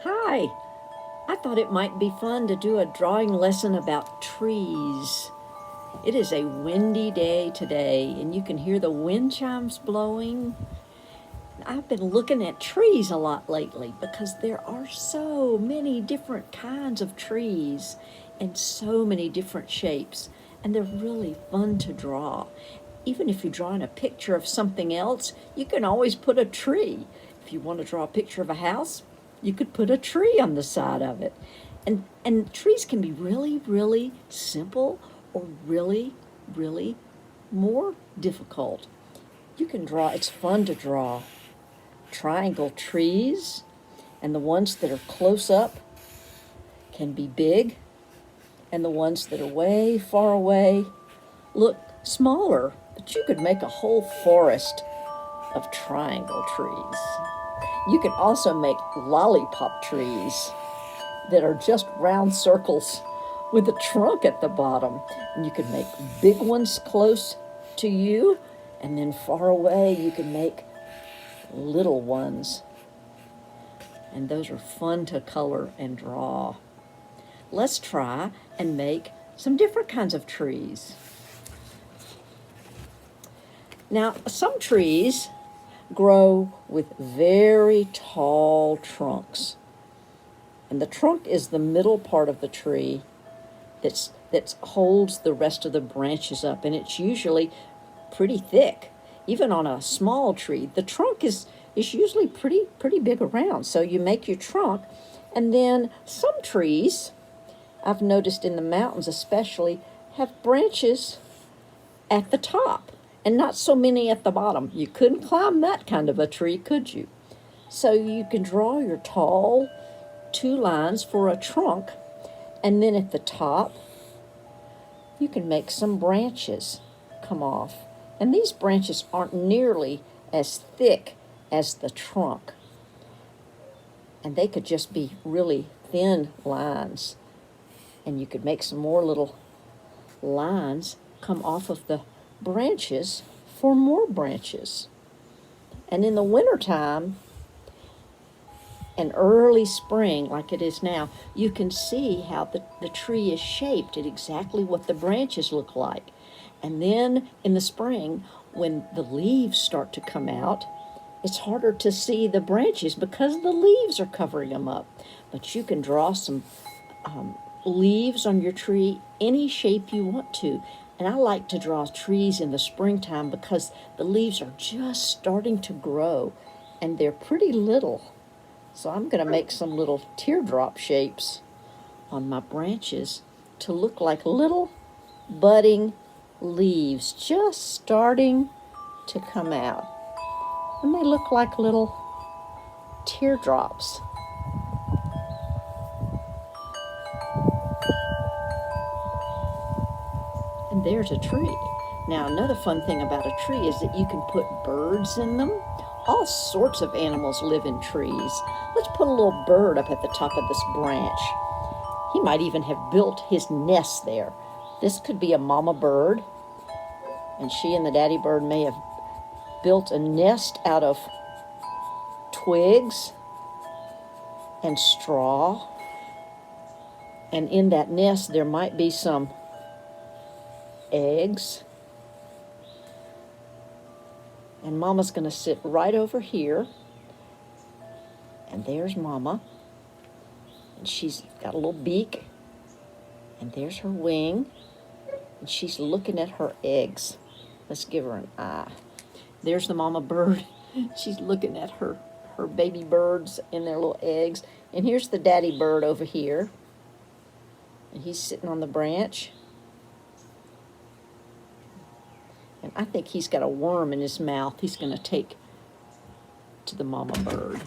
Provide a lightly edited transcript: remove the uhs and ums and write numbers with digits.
Hi, I thought it might be fun to do a drawing lesson about trees. It is a windy day today, and you can hear the wind chimes blowing. I've been looking at trees a lot lately because there are so many different kinds of trees and so many different shapes, and they're really fun to draw. Even if you're drawing a picture of something else, you can always put a tree. If you want to draw a picture of a house, you could put a tree on the side of it. And trees can be really, really simple or really, really more difficult. You can draw, it's fun to draw triangle trees, and the ones that are close up can be big, and the ones that are way far away look smaller, but you could make a whole forest of triangle trees. You can also make lollipop trees that are just round circles with a trunk at the bottom. And you can make big ones close to you, and then far away you can make little ones. And those are fun to color and draw. Let's try and make some different kinds of trees. Now, some trees grow with very tall trunks. And the trunk is the middle part of the tree that holds the rest of the branches up, and it's usually pretty thick. Even on a small tree, the trunk is usually pretty big around. So you make your trunk, and then some trees, I've noticed in the mountains especially, have branches at the top and not so many at the bottom. You couldn't climb that kind of a tree, could you? So you can draw your tall two lines for a trunk, and then at the top you can make some branches come off. And these branches aren't nearly as thick as the trunk, and they could just be really thin lines. And you could make some more little lines come off of the branches for more branches. And in the wintertime and early spring, like it is now, you can see how the tree is shaped at exactly what the branches look like. And then in the spring, when the leaves start to come out, it's harder to see the branches because the leaves are covering them up. But you can draw some leaves on your tree any shape you want to. And I like to draw trees in the springtime because the leaves are just starting to grow and they're pretty little. So I'm going to make some little teardrop shapes on my branches to look like little budding leaves just starting to come out. And they look like little teardrops. And there's a tree. Now, another fun thing about a tree is that you can put birds in them. All sorts of animals live in trees. Let's put a little bird up at the top of this branch. He might even have built his nest there. This could be a mama bird, and she and the daddy bird may have built a nest out of twigs and straw. And in that nest, there might be some eggs. And Mama's going to sit right over here. And there's Mama. And she's got a little beak. And there's her wing. And she's looking at her eggs. Let's give her an eye. There's the mama bird. She's looking at her baby birds and their little eggs. And here's the daddy bird over here. And he's sitting on the branch. And I think he's got a worm in his mouth he's going to take to the mama bird.